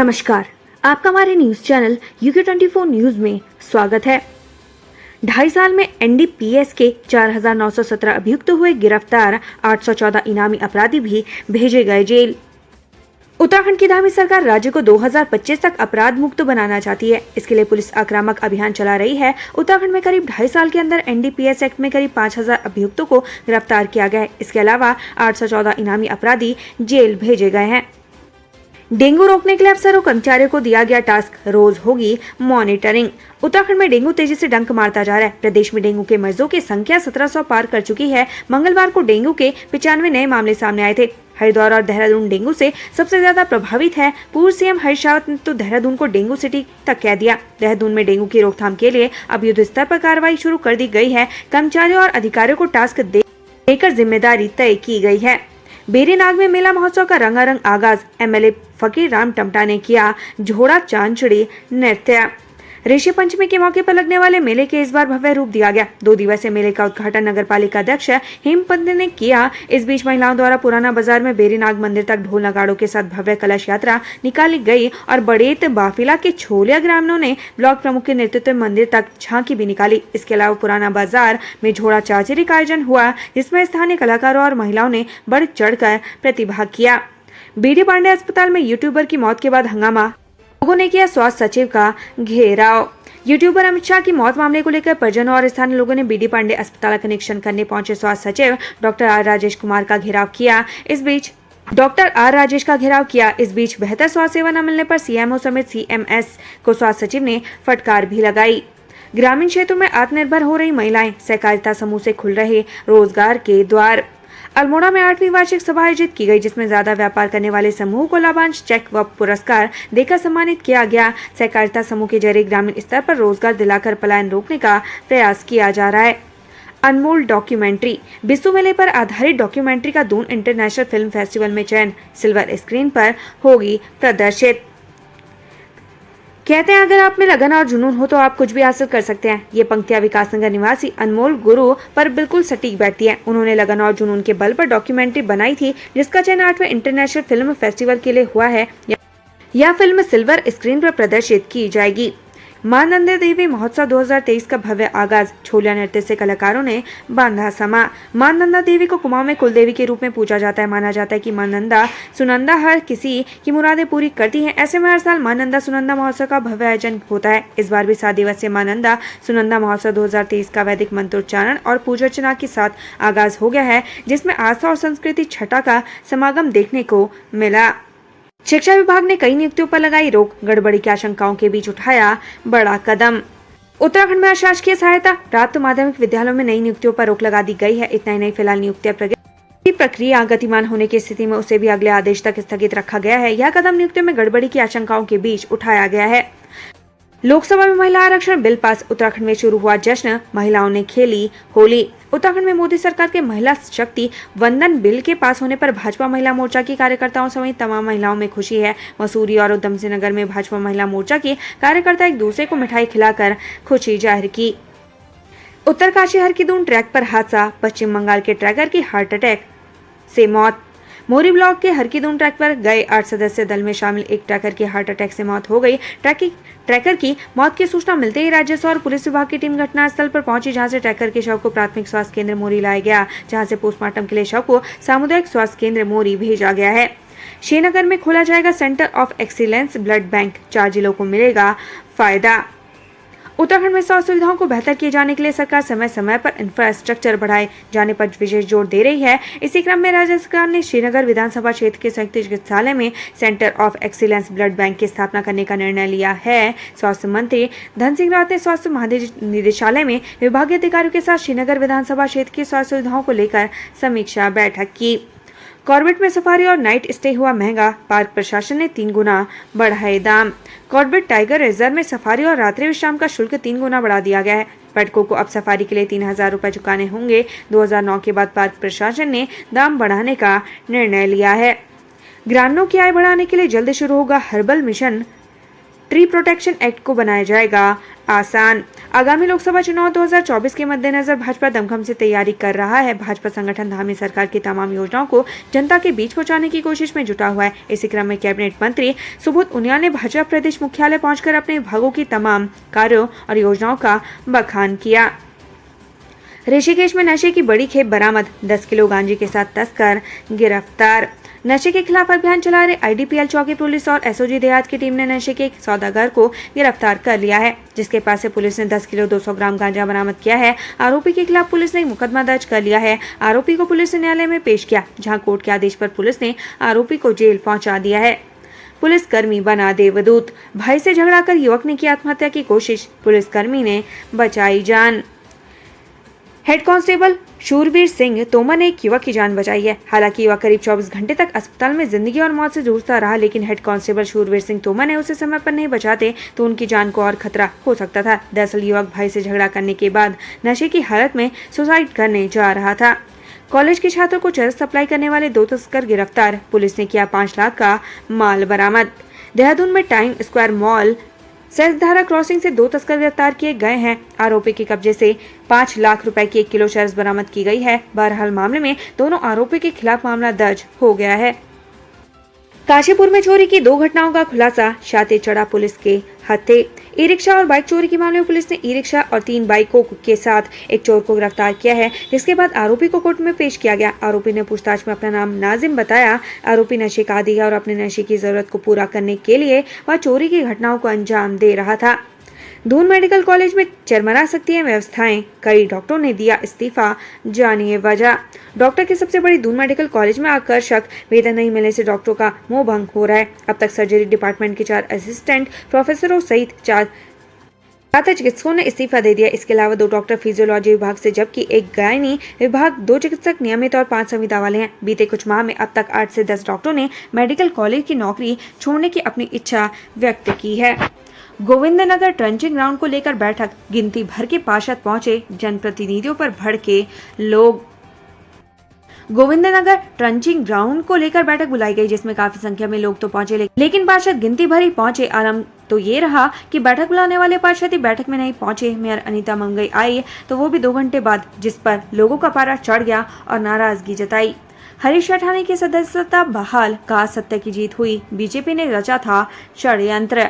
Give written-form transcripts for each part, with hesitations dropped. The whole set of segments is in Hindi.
नमस्कार, आपका हमारे न्यूज चैनल UK24 न्यूज में स्वागत है। 2.5 साल में NDPS के 4,917 अभियुक्त हुए गिरफ्तार, 814 इनामी अपराधी भी भेजे गए जेल। उत्तराखंड की धामी सरकार राज्य को 2025 तक अपराध मुक्त बनाना चाहती है। इसके लिए पुलिस आक्रामक अभियान चला रही है। उत्तराखंड में करीब 2.5 साल के अंदर NDPS एक्ट में करीब 5,000 अभियुक्तों को गिरफ्तार किया गया है। इसके अलावा 814 इनामी अपराधी जेल भेजे गए हैं। डेंगू रोकने के लिए अफसरों कर्मचारियों को दिया गया टास्क, रोज होगी मॉनिटरिंग। उत्तराखंड में डेंगू तेजी से डंक मारता जा रहा है। प्रदेश में डेंगू के मरीजों की संख्या 1700 पार कर चुकी है। मंगलवार को डेंगू के 95 नए मामले सामने आए थे। हरिद्वार और देहरादून डेंगू से सबसे ज्यादा प्रभावित है। पूर्व सीएम हरीश रावत ने तो देहरादून को डेंगू सिटी तक कह दिया। देहरादून में डेंगू की रोकथाम के लिए अब युद्ध स्तर पर कार्रवाई शुरू कर दी गई है। कर्मचारियों और अधिकारियों को टास्क देकर जिम्मेदारी तय की गई है। बेरीनाग में मेला महोत्सव का रंगारंग आगाज। MLA फकीर राम टमटा ने किया झोड़ा चांचड़ी नृत्य। ऋषि पंचमी के मौके पर लगने वाले मेले के इस बार भव्य रूप दिया गया। 2 दिवसीय मेले का उद्घाटन नगर पालिका अध्यक्ष हेमपंत ने किया। इस बीच महिलाओं द्वारा पुराना बाजार में बेरीनाग मंदिर तक ढोल नगाड़ों के साथ भव्य कलश यात्रा निकाली गई और बड़ेत बाफिला के छोलिया ग्रामीणों ने ब्लॉक प्रमुख के नेतृत्व में मंदिर तक झांकी भी निकाली। इसके अलावा पुराना बाजार में झोड़ा चाचरी का आयोजन हुआ, जिसमें स्थानीय कलाकारों और महिलाओं ने बढ़ चढ़कर प्रतिभाग किया। BD पांडे अस्पताल में यूट्यूबर की मौत के बाद हंगामा, लोगों ने किया स्वास्थ्य सचिव का घेराव। यूट्यूबर अमित शाह की मौत मामले को लेकर परिजनों और स्थानीय लोगों ने BD पांडे अस्पताल का निरीक्षण करने पहुंचे स्वास्थ्य सचिव डॉक्टर आर राजेश कुमार का घेराव किया। इस बीच बेहतर स्वास्थ्य सेवा न मिलने पर CMO समेत CMS को स्वास्थ्य सचिव ने फटकार भी लगाई। ग्रामीण क्षेत्रों में आत्मनिर्भर हो रही महिलाएं, सहकारिता समूह से खुल रहे रोजगार के द्वार। अल्मोड़ा में 8वीं वार्षिक सभा आयोजित की गई, जिसमें ज्यादा व्यापार करने वाले समूह को लाभांश, चेक व पुरस्कार देकर सम्मानित किया गया। सहकारिता समूह के जरिए ग्रामीण स्तर पर रोजगार दिलाकर पलायन रोकने का प्रयास किया जा रहा है। अनमोल डॉक्यूमेंट्री, बिस्सू मेले पर आधारित डॉक्यूमेंट्री का दून इंटरनेशनल फिल्म फेस्टिवल में चयन, सिल्वर स्क्रीन पर होगी प्रदर्शित। कहते हैं अगर आप में लगन और जुनून हो तो आप कुछ भी हासिल कर सकते हैं। ये पंक्तियां विकासनगर निवासी अनमोल गुरु पर बिल्कुल सटीक बैठती हैं। उन्होंने लगन और जुनून के बल पर डॉक्यूमेंट्री बनाई थी, जिसका चयन 8वें इंटरनेशनल फिल्म फेस्टिवल के लिए हुआ है। यह फिल्म सिल्वर स्क्रीन पर प्रदर्शित की जाएगी। मां नंदा देवी महोत्सव 2023 का भव्य आगाज, छोलिया नृत्य से कलाकारों ने बांधा समा। मां नंदा देवी को कुमाऊं में कुलदेवी के रूप में पूजा जाता है। माना जाता है कि मां नंदा सुनंदा हर किसी की मुरादें पूरी करती हैं। ऐसे में हर साल मां नंदा सुनंदा महोत्सव का भव्य आयोजन होता है। इस बार भी 7 दिवसीय मां नंदा सुनंदा महोत्सव 2023 का वैदिक मंत्रोच्चारण और पूजा अर्चना के साथ आगाज हो गया है, जिसमें आस्था और संस्कृति छठा का समागम देखने को मिला। शिक्षा विभाग ने कई नियुक्तियों पर लगाई रोक, गड़बड़ी की आशंकाओं के बीच उठाया बड़ा कदम। उत्तराखंड में अशासकीय सहायता प्राप्त माध्यमिक विद्यालयों में नई नियुक्तियों पर रोक लगा दी गई है। इतना ही नहीं, फिलहाल नियुक्तियां प्रक्रिया गतिमान होने की स्थिति में उसे भी अगले आदेश तक स्थगित रखा गया है। यह कदम नियुक्तियों में गड़बड़ी की आशंकाओं के बीच उठाया गया है। लोकसभा में महिला आरक्षण बिल पास, उत्तराखंड में शुरू हुआ जश्न, महिलाओं ने खेली होली। उत्तराखंड में मोदी सरकार के महिला शक्ति वंदन बिल के पास होने पर भाजपा महिला मोर्चा की कार्यकर्ताओं समेत तमाम महिलाओं में खुशी है। मसूरी और उधम सिंह नगर में भाजपा महिला मोर्चा की कार्यकर्ता एक दूसरे को मिठाई खिलाकर खुशी जाहिर की। उत्तरकाशी हरकीदून ट्रैक पर हादसा, पश्चिम बंगाल के ट्रैकर की हार्ट अटैक से मौत। मोरी ब्लॉक के हरकीदून ट्रैक पर गए 8 सदस्यीय दल में शामिल एक ट्रैकर की हार्ट अटैक से मौत हो गई। ट्रैकर की मौत की सूचना मिलते ही राजस्व और पुलिस विभाग की टीम घटनास्थल पर पहुंची, जहां से ट्रैकर के शव को प्राथमिक स्वास्थ्य केंद्र मोरी लाया गया, जहां से पोस्टमार्टम के लिए शव को सामुदायिक स्वास्थ्य केंद्र मोरी भेजा गया है। श्रीनगर में खोला जाएगा centre of excellence blood bank, 4 जिलों को मिलेगा फायदा। उत्तराखंड में स्वास्थ्य सुविधाओं को बेहतर किए जाने के लिए सरकार समय समय पर इंफ्रास्ट्रक्चर बढ़ाए जाने पर विशेष जोर दे रही है। इसी क्रम में राज्य सरकार ने श्रीनगर विधानसभा क्षेत्र के संयुक्त चिकित्सालय में centre of excellence blood bank की स्थापना करने का निर्णय लिया है। स्वास्थ्य मंत्री धन सिंह रावत ने स्वास्थ्य महानिदेशालय में विभागीय अधिकारियों के साथ श्रीनगर विधानसभा क्षेत्र की स्वास्थ्य सुविधाओं को लेकर समीक्षा बैठक की। कॉर्बेट में सफारी और नाइट स्टे हुआ महंगा, पार्क प्रशासन ने 3 गुना बढ़ाए दाम। कॉर्बेट टाइगर रिजर्व में सफारी और रात्रि विश्राम का शुल्क 3 गुना बढ़ा दिया गया है। पर्यटकों को अब सफारी के लिए 3,000 रुपए चुकाने होंगे। 2009 के बाद पार्क प्रशासन ने दाम बढ़ाने का निर्णय लिया है। ग्रामीणों की आय बढ़ाने के लिए जल्द शुरू होगा herbal mission. Tree protection act को बनाया जाएगा आसान। आगामी लोकसभा चुनाव 2024 के मद्देनजर भाजपा दमखम से तैयारी कर रहा है। भाजपा संगठन धामी सरकार की तमाम योजनाओं को जनता के बीच पहुंचाने की कोशिश में जुटा हुआ है। इसी क्रम में कैबिनेट मंत्री सुबोध उनियाल ने भाजपा प्रदेश मुख्यालय पहुंचकर अपने विभागों की तमाम कार्यों और योजनाओं का बखान किया। ऋषिकेश में नशे की बड़ी खेप बरामद, 10 किलो गांजे के साथ तस्कर गिरफ्तार। नशे के खिलाफ अभियान चला रहे आईडीपीएल चौकी पुलिस और एसओजी देहात की टीम ने नशे के एक सौदागर को गिरफ्तार कर लिया है, जिसके पास से पुलिस ने 10 किलो 200 ग्राम गांजा बरामद किया है। आरोपी के खिलाफ पुलिस ने मुकदमा दर्ज कर लिया है। आरोपी को पुलिस ने न्यायालय में पेश किया, जहाँ कोर्ट के आदेश पर पुलिस ने आरोपी को जेल पहुँचा दिया है। पुलिस कर्मी बना देवदूत, भाई से झगड़ा कर युवक ने की आत्महत्या की कोशिश, पुलिसकर्मी ने बचाई जान। हेड कांस्टेबल शूरवीर सिंह तोमर ने एक युवक की जान बचाई है। हालांकि युवक करीब 24 घंटे तक अस्पताल में जिंदगी और मौत से जूझता रहा, लेकिन हेड कांस्टेबल शूरवीर सिंह तोमर ने उसे समय पर नहीं बचाते तो उनकी जान को और खतरा हो सकता था। दरअसल युवक भाई से झगड़ा करने के बाद नशे की हालत में सुसाइड करने जा रहा था। कॉलेज के छात्रों को चरस सप्लाई करने वाले 2 तस्कर गिरफ्तार, पुलिस ने किया 5 लाख का माल बरामद। देहरादून में टाइम स्क्वायर मॉल सेसधारा क्रॉसिंग से 2 तस्कर गिरफ्तार किए गए हैं। आरोपी के कब्जे से 5 लाख रुपए की 1 किलो चरस बरामद की गई है। बहरहाल मामले में दोनों आरोपी के खिलाफ मामला दर्ज हो गया है। काशीपुर में चोरी की 2 घटनाओं का खुलासा, शातिर चढ़ा पुलिस के हत्थे। ई रिक्शा और बाइक चोरी के मामले में पुलिस ने ई रिक्शा और 3 बाइकों के साथ एक चोर को गिरफ्तार किया है, जिसके बाद आरोपी को कोर्ट में पेश किया गया। आरोपी ने पूछताछ में अपना नाम नाजिम बताया। आरोपी नशे का आदी है और अपने नशे की जरूरत को पूरा करने के लिए वह चोरी की घटनाओं को अंजाम दे रहा था। दून मेडिकल कॉलेज में चरमरा सकती है व्यवस्थाएं, कई डॉक्टरों ने दिया इस्तीफा, जानिए वजह। डॉक्टर की सबसे बड़ी दून मेडिकल कॉलेज में आकर्षक वेतन नहीं मिलने से डॉक्टरों का मोह भंग हो रहा है। अब तक सर्जरी डिपार्टमेंट के 4 असिस्टेंट प्रोफेसरों सहित 4 चिकित्सकों ने इस्तीफा दे दिया। इसके अलावा 2 डॉक्टर फिजियोलॉजी विभाग से, जबकि एक गायनी विभाग, 2 चिकित्सक नियमित और 5 संविदा वाले हैं। बीते कुछ माह में अब तक 8 से 10 डॉक्टरों ने मेडिकल कॉलेज की नौकरी छोड़ने की अपनी इच्छा व्यक्त की है। गोविंदनगर ट्रंचिंग ग्राउंड को लेकर बैठक, गिनती भर के पार्षद पहुंचे, जनप्रतिनिधियों पर भड़के लोग। गोविंदनगर ट्रंचिंग ग्राउंड को लेकर बैठक बुलाई गई, जिसमें काफी संख्या में लोग तो पहुंचे, लेकिन पार्षद गिनती भर ही पहुंचे। आलम तो ये रहा कि बैठक बुलाने वाले पार्षद ही बैठक में नहीं पहुंचे। मेयर अनीता मंगई आई तो वो भी 2 घंटे बाद, जिस पर लोगों का पारा चढ़ गया और नाराजगी जताई। हरीश अठानी की सदस्यता बहाल, कहा सत्य की जीत हुई, बीजेपी ने रचा था षड्यंत्र।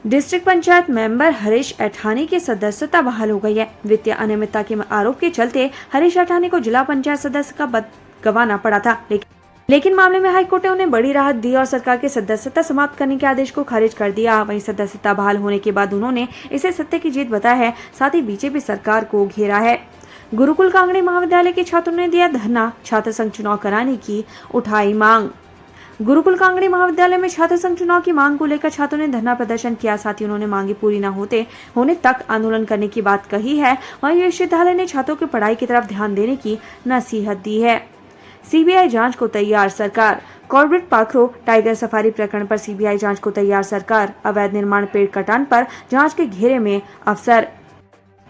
डिस्ट्रिक्ट पंचायत मेंबर हरीश अठानी की सदस्यता बहाल हो गई है। वित्तीय अनियमितता के आरोप के चलते हरीश अठानी को जिला पंचायत सदस्य का पद गंवाना पड़ा था, लेकिन मामले में हाईकोर्ट ने उन्हें बड़ी राहत दी और सरकार की सदस्यता समाप्त करने के आदेश को खारिज कर दिया। वहीं सदस्यता बहाल होने के बाद उन्होंने इसे सत्य की जीत बताया है, साथ ही बीजेपी सरकार को घेरा है। गुरुकुल कांगड़ी महाविद्यालय के छात्रों ने दिया धरना, छात्र संघ चुनाव कराने की उठाई मांग। गुरुकुल कांगड़ी महाविद्यालय में छात्र संघ चुनाव की मांग को लेकर छात्रों ने धरना प्रदर्शन किया, साथ ही उन्होंने मांगे पूरी न होने तक आंदोलन करने की बात कही है। वहीं विश्वविद्यालय ने छात्रों की पढ़ाई की तरफ ध्यान देने की नसीहत दी है। सीबीआई जांच को तैयार सरकार, कॉर्बेट पाखरो टाइगर सफारी प्रकरण पर सीबीआई जांच को तैयार सरकार, अवैध निर्माण पेड़ कटान पर जांच के घेरे में अफसर।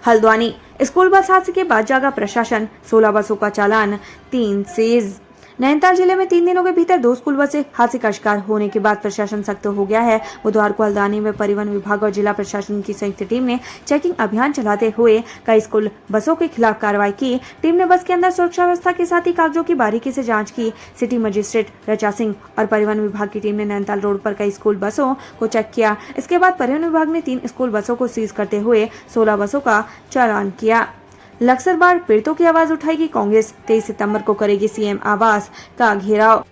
हल्द्वानी स्कूल बस हादसे के बाद जागा प्रशासन, 16 बसों का चालान 3 सीज। नैनीताल जिले में 3 दिनों के भीतर 2 स्कूल बसें हादसे का शिकार होने के बाद प्रशासन सख्त हो गया है। बुधवार को हल्द्वानी में परिवहन विभाग और जिला प्रशासन की संयुक्त टीम ने चेकिंग अभियान चलाते हुए कई स्कूल बसों के खिलाफ कार्रवाई की। टीम ने बस के अंदर सुरक्षा व्यवस्था के साथ ही कागजों की बारीकी से जांच की। सिटी मजिस्ट्रेट रचा सिंह और परिवहन विभाग की टीम ने नैनीताल रोड पर कई स्कूल बसों को चेक किया। इसके बाद परिवहन विभाग ने 3 स्कूल बसों को सीज करते हुए 16 बसों का चालान किया। लक्सरबाड़ पीड़ितों की आवाज उठाएगी कांग्रेस, 23 सितंबर को करेगी सीएम आवास का घेराव।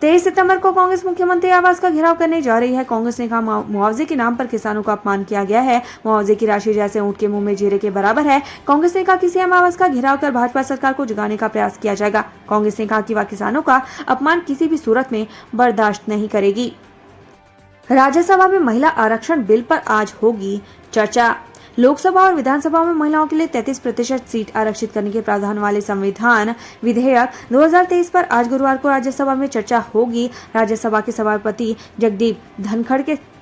23 सितंबर को कांग्रेस मुख्यमंत्री आवास का घेराव करने जा रही है। कांग्रेस ने कहा मुआवजे के नाम पर किसानों का अपमान किया गया है। मुआवजे की राशि जैसे ऊंट के मुंह में जीरे के बराबर है। कांग्रेस ने कहा कि सीएम आवास का घेराव कर भाजपा सरकार को जगाने का प्रयास किया जाएगा। कांग्रेस ने कहा कि वह किसानों का अपमान किसी भी सूरत में बर्दाश्त नहीं करेगी। राज्यसभा में महिला आरक्षण बिल पर आज होगी चर्चा। लोकसभा और विधानसभा में महिलाओं के लिए 33% सीट आरक्षित करने के प्रावधान वाले संविधान विधेयक 2023 पर आज गुरुवार को राज्यसभा में चर्चा होगी। राज्यसभा के सभापति जगदीप धनखड़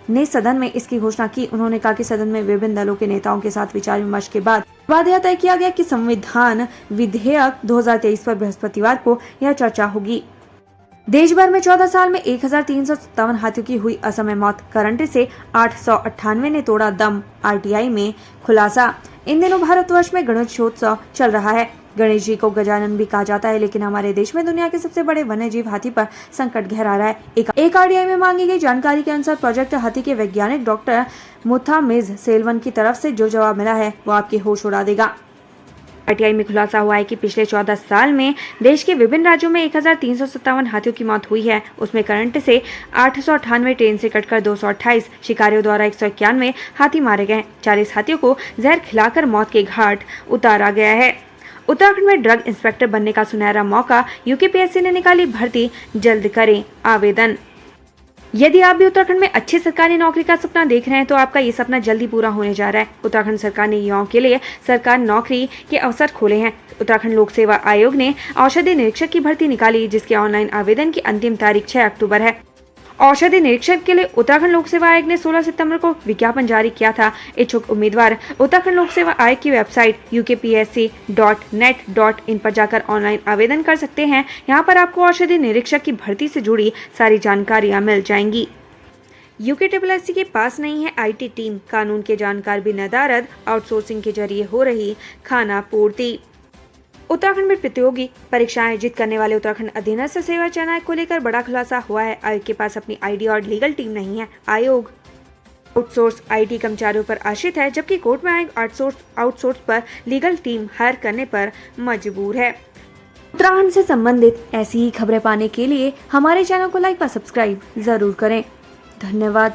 ने सदन में इसकी घोषणा की। उन्होंने कहा कि सदन में विभिन्न दलों के नेताओं के साथ विचार विमर्श के बाद यह तय किया गया कि संविधान विधेयक 2023 पर बृहस्पतिवार को यह चर्चा होगी। देश भर में 14 साल में 1357 हाथियों की हुई असमय मौत। करंट से 898 ने तोड़ा दम। आरटीआई में खुलासा। इन दिनों भारतवर्ष में गणेशोत्सव चल रहा है। गणेश जी को गजानन भी कहा जाता है, लेकिन हमारे देश में दुनिया के सबसे बड़े वन्यजीव हाथी पर संकट गहरा रहा है। एक आरटीआई में मांगी गई जानकारी के अनुसार प्रोजेक्ट हाथी के वैज्ञानिक डॉक्टर मुथामिज सेल्वन की तरफ से जो जवाब मिला है वो आपके होश उड़ा देगा। आरटीआई में खुलासा हुआ है कि पिछले 14 साल में देश के विभिन्न राज्यों में 1357 हाथियों की मौत हुई है। उसमें करंट से 898, ट्रेन से कटकर 228, शिकारियों द्वारा 191 हाथी मारे गए। 40 हाथियों को जहर खिलाकर मौत के घाट उतारा गया है। उत्तराखंड में ड्रग इंस्पेक्टर बनने का सुनहरा मौका। यूकेपीएससी ने निकाली भर्ती, जल्द करें आवेदन। यदि आप भी उत्तराखंड में अच्छी सरकारी नौकरी का सपना देख रहे हैं तो आपका ये सपना जल्दी पूरा होने जा रहा है। उत्तराखंड सरकार ने युवाओं के लिए सरकारी नौकरी के अवसर खोले हैं। उत्तराखंड लोक सेवा आयोग ने औषधि निरीक्षक की भर्ती निकाली, जिसके ऑनलाइन आवेदन की अंतिम तारीख 6 अक्टूबर है। औषधि निरीक्षक के लिए उत्तराखंड लोक सेवा आयोग ने 16 सितंबर को विज्ञापन जारी किया था। इच्छुक उम्मीदवार उत्तराखंड लोक सेवा आयोग की वेबसाइट ukpsc.net.in पर जाकर ऑनलाइन आवेदन कर सकते हैं। यहां पर आपको औषधि निरीक्षक की भर्ती से जुड़ी सारी जानकारियां मिल जाएंगी। यूकेपीएससी के पास नहीं है आईटी टीम, कानून के जानकार भी नदारद, आउटसोर्सिंग के जरिए हो रही खाना पूर्ति। उत्तराखंड में प्रतियोगी परीक्षाएं आयोजित करने वाले उत्तराखंड अधीनस्थ सेवा चयन आयोग को लेकर बड़ा खुलासा हुआ है। आयोग के पास अपनी आईडी और लीगल टीम नहीं है। आयोग आउटसोर्स आईटी कर्मचारियों पर आश्रित है, जबकि कोर्ट में आयोग आउटसोर्स पर लीगल टीम हायर करने पर मजबूर है। उत्तराखंड से संबंधित ऐसी ही खबरें पाने के लिए हमारे चैनल को लाइक व सब्सक्राइब जरूर करें। धन्यवाद।